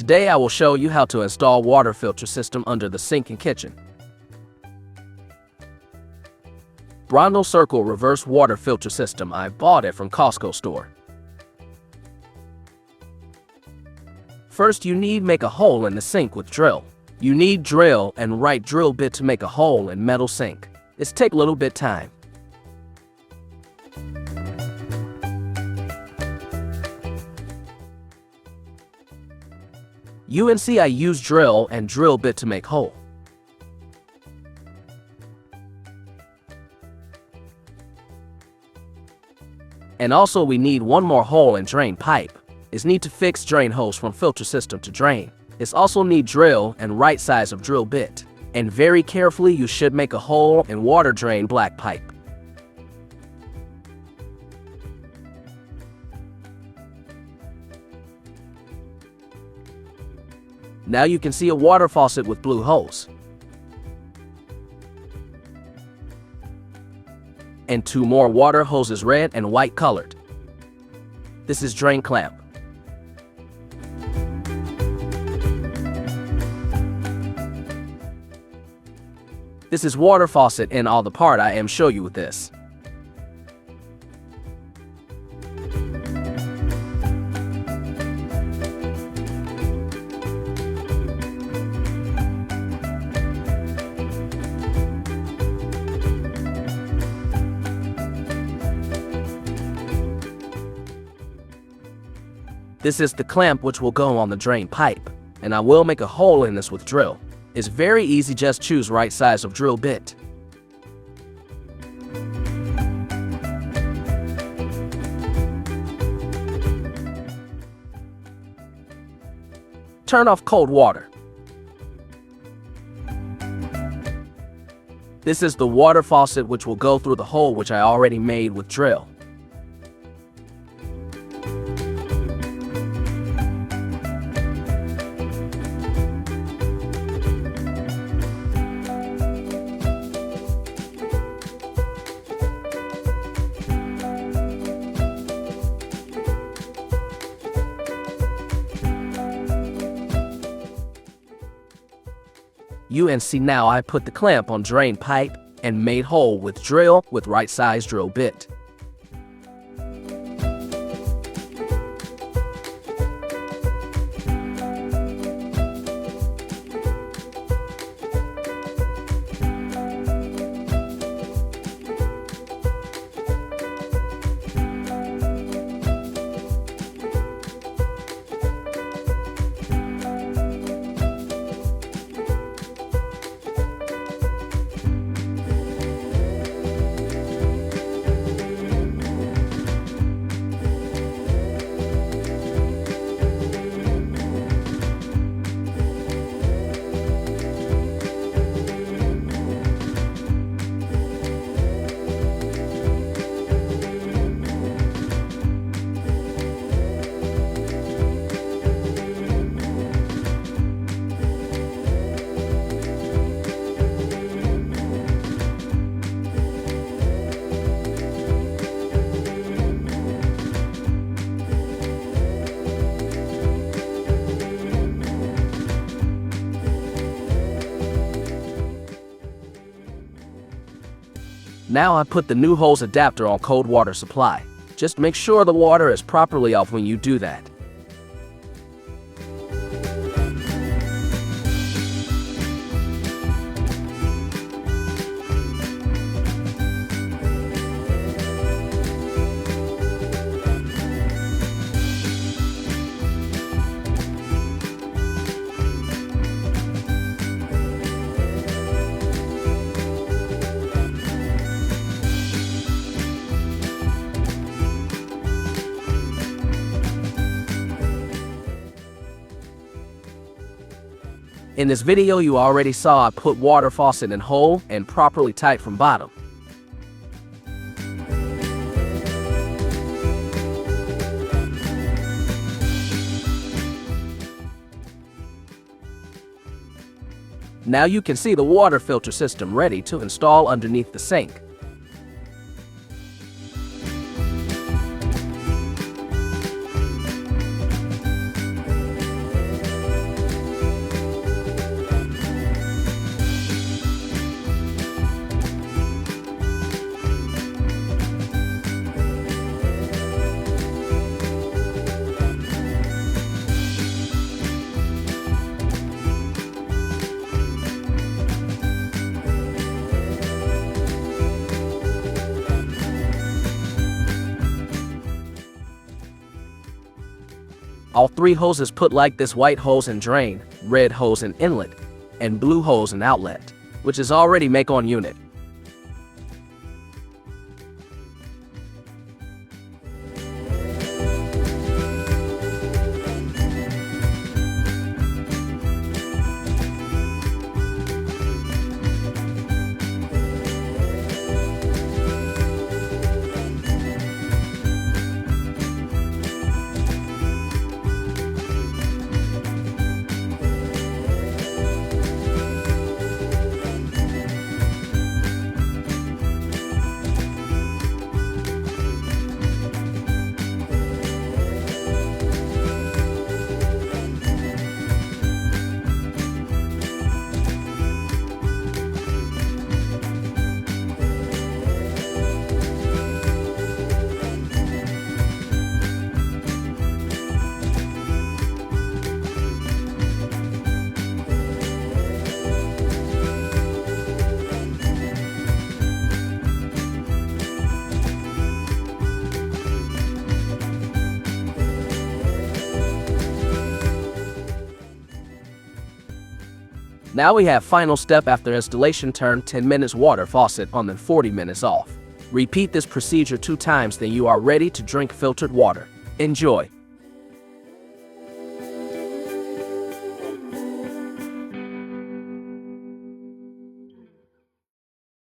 Today I will show you how to install water filter system under the sink in kitchen. Brondell Circle reverse water filter system. I bought it from Costco store. First you need make a hole in the sink with drill. You need drill and right drill bit to make a hole in metal sink. It's take a little bit time. I use drill and drill bit to make hole. And also we need one more hole in drain pipe. Is need to fix drain hose from filter system to drain. It's also need drill and right size of drill bit. And very carefully you should make a hole in water drain black pipe. Now you can see a water faucet with blue hose. And two more water hoses red and white colored. This is drain clamp. This is water faucet and all the part I am show you with this. This is the clamp which will go on the drain pipe, and I will make a hole in this with drill. It's very easy, just choose right size of drill bit. Turn off cold water. This is the water faucet which will go through the hole which I already made with drill. Now I put the clamp on drain pipe and made hole with drill with right size drill bit. Now I put the new hose adapter on cold water supply. Just make sure the water is properly off when you do that. In this video you already saw I put water faucet in hole and properly tight from bottom. Now you can see the water filter system ready to install underneath the sink. All 3 hoses put like this: white hose and drain, red hose and inlet, and blue hose and outlet, which is already make on unit. Now we have final step after installation: turn 10 minutes water faucet on, then 40 minutes off. Repeat this procedure 2 times, then you are ready to drink filtered water. Enjoy.